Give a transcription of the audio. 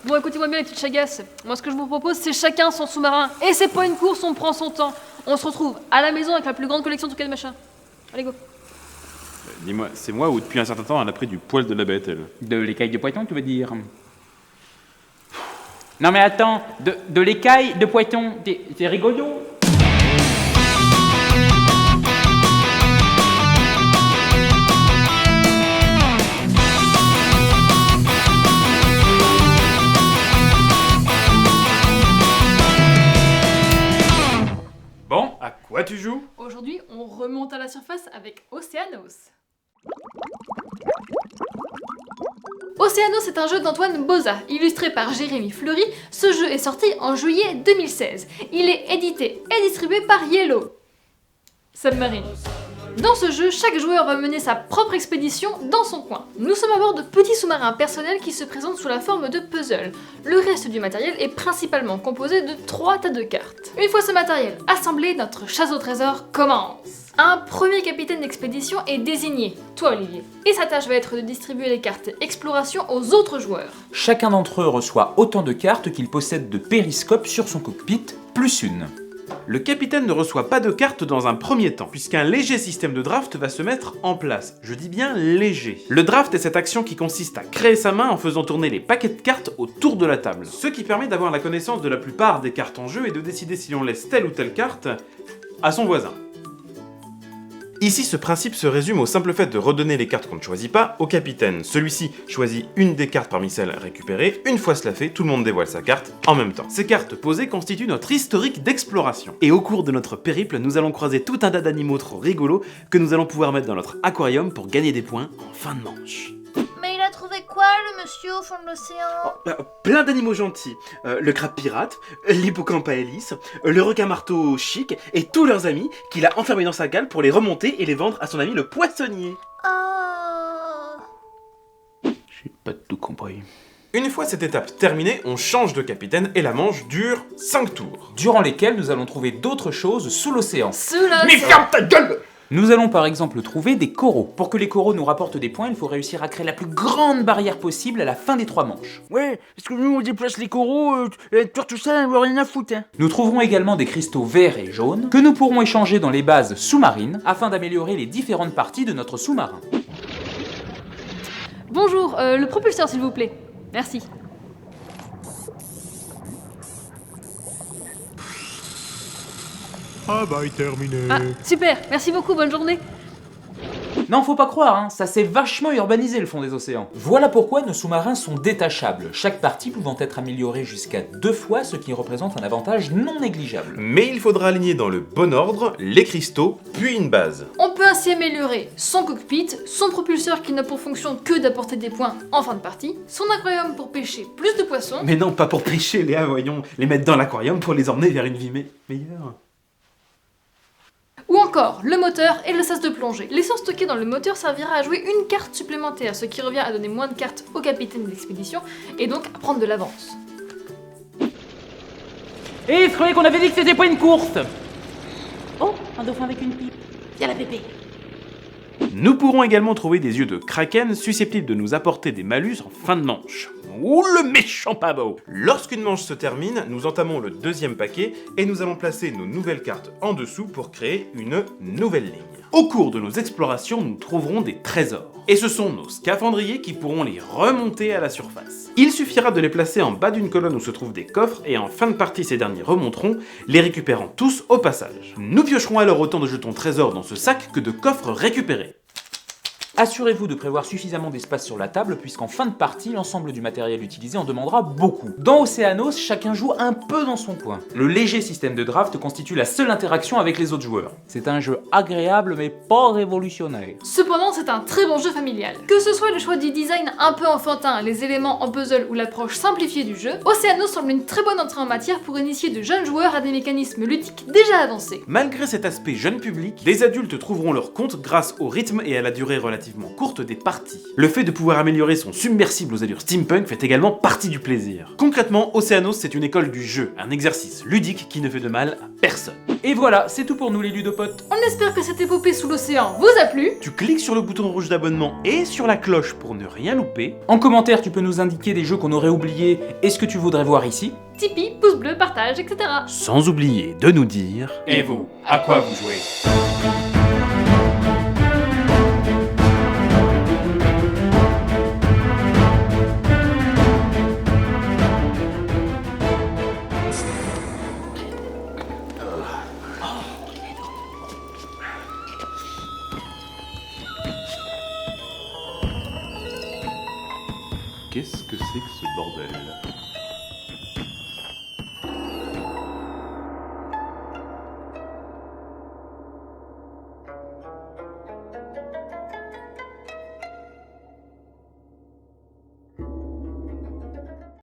Bon, écoutez-moi bien les petites chagasses. Moi, ce que je vous propose, c'est chacun son sous-marin. Et c'est pas une course, on prend son temps. On se retrouve à la maison avec la plus grande collection de tout cas de machin. Allez, go. Dis-moi, c'est moi ou depuis un certain temps elle a pris du poil de la bête, elle? De l'écaille de Poiton, tu veux dire? Non mais attends, de l'écaille de Poiton, c'est rigolo. Bon, à quoi tu joues? Aujourd'hui, on remonte à la surface avec Océanos. Océanos est un jeu d'Antoine Boza, illustré par Jérémy Fleury. Ce jeu est sorti en juillet 2016. Il est édité et distribué par Yellow Submarine. Dans ce jeu, chaque joueur va mener sa propre expédition dans son coin. Nous sommes à bord de petits sous-marins personnels qui se présentent sous la forme de puzzles. Le reste du matériel est principalement composé de 3 tas de cartes. Une fois ce matériel assemblé, notre chasse au trésor commence. Un premier capitaine d'expédition est désigné, toi Olivier, et sa tâche va être de distribuer les cartes exploration aux autres joueurs. Chacun d'entre eux reçoit autant de cartes qu'il possède de périscopes sur son cockpit, plus une. Le capitaine ne reçoit pas de cartes dans un premier temps, puisqu'un léger système de draft va se mettre en place. Je dis bien léger. Le draft est cette action qui consiste à créer sa main en faisant tourner les paquets de cartes autour de la table. Ce qui permet d'avoir la connaissance de la plupart des cartes en jeu et de décider si l'on laisse telle ou telle carte à son voisin. Ici, ce principe se résume au simple fait de redonner les cartes qu'on ne choisit pas au capitaine. Celui-ci choisit une des cartes parmi celles récupérées. Une fois cela fait, tout le monde dévoile sa carte en même temps. Ces cartes posées constituent notre historique d'exploration. Et au cours de notre périple, nous allons croiser tout un tas d'animaux trop rigolos que nous allons pouvoir mettre dans notre aquarium pour gagner des points en fin de manche. Mais il a trouvé quoi, le monsieur au fond de l'océan? Plein d'animaux gentils. Le crabe pirate, l'hippocampe à hélice, le requin marteau chic et tous leurs amis qu'il a enfermés dans sa cale pour les remonter et les vendre à son ami le poissonnier. Oh. J'ai pas tout compris. Une fois cette étape terminée, on change de capitaine et la manche dure 5 tours. Durant lesquels nous allons trouver d'autres choses sous l'océan. Mais ferme ta gueule! Nous allons par exemple trouver des coraux. Pour que les coraux nous rapportent des points, il faut réussir à créer la plus grande barrière possible à la fin des 3 manches. Ouais, parce que nous on déplace les coraux, toi tout ça, on a rien à foutre, hein. Nous trouverons également des cristaux verts et jaunes que nous pourrons échanger dans les bases sous-marines afin d'améliorer les différentes parties de notre sous-marin. Bonjour, le propulseur s'il vous plaît. Merci. Travail terminé. Ah, super, merci beaucoup, bonne journée. Non, faut pas croire, hein, ça s'est vachement urbanisé le fond des océans. Voilà pourquoi nos sous-marins sont détachables, chaque partie pouvant être améliorée jusqu'à 2 fois, ce qui représente un avantage non négligeable. Mais il faudra aligner dans le bon ordre les cristaux, puis une base. On peut ainsi améliorer son cockpit, son propulseur qui n'a pour fonction que d'apporter des points en fin de partie, son aquarium pour pêcher plus de poissons, Mais non, pas pour pêcher, Léa, voyons, les mettre dans l'aquarium pour les emmener vers une vie meilleure. ou encore le moteur et le sas de plongée. L'essence stockée dans le moteur servira à jouer une carte supplémentaire, ce qui revient à donner moins de cartes au capitaine de l'expédition et donc à prendre de l'avance. Et je croyais qu'on avait dit que c'était pas une course. Oh, un dauphin avec une pipe. Y'a la pépé. Nous pourrons également trouver des yeux de kraken susceptibles de nous apporter des malus en fin de manche. Ouh, le méchant pavot! Lorsqu'une manche se termine, nous entamons le deuxième paquet et nous allons placer nos nouvelles cartes en dessous pour créer une nouvelle ligne. Au cours de nos explorations, nous trouverons des trésors. Et ce sont nos scaphandriers qui pourront les remonter à la surface. Il suffira de les placer en bas d'une colonne où se trouvent des coffres et en fin de partie ces derniers remonteront, les récupérant tous au passage. Nous piocherons alors autant de jetons trésors dans ce sac que de coffres récupérés. Assurez-vous de prévoir suffisamment d'espace sur la table puisqu'en fin de partie, l'ensemble du matériel utilisé en demandera beaucoup. Dans Océanos, chacun joue un peu dans son coin. Le léger système de draft constitue la seule interaction avec les autres joueurs. C'est un jeu agréable mais pas révolutionnaire. Cependant, c'est un très bon jeu familial. Que ce soit le choix du design un peu enfantin, les éléments en puzzle ou l'approche simplifiée du jeu, Océanos semble une très bonne entrée en matière pour initier de jeunes joueurs à des mécanismes ludiques déjà avancés. Malgré cet aspect jeune public, les adultes trouveront leur compte grâce au rythme et à la durée relativement courte des parties. Le fait de pouvoir améliorer son submersible aux allures steampunk fait également partie du plaisir. Concrètement, Océanos c'est une école du jeu, un exercice ludique qui ne fait de mal à personne. Et voilà, c'est tout pour nous les ludopotes. On espère que cette épopée sous l'océan vous a plu. Tu cliques sur le bouton rouge d'abonnement et sur la cloche pour ne rien louper. En commentaire, tu peux nous indiquer des jeux qu'on aurait oubliés et ce que tu voudrais voir ici. Tipeee, pouce bleu, partage, etc. Sans oublier de nous dire... Et vous, à quoi vous jouez? Qu'est-ce que c'est que ce bordel?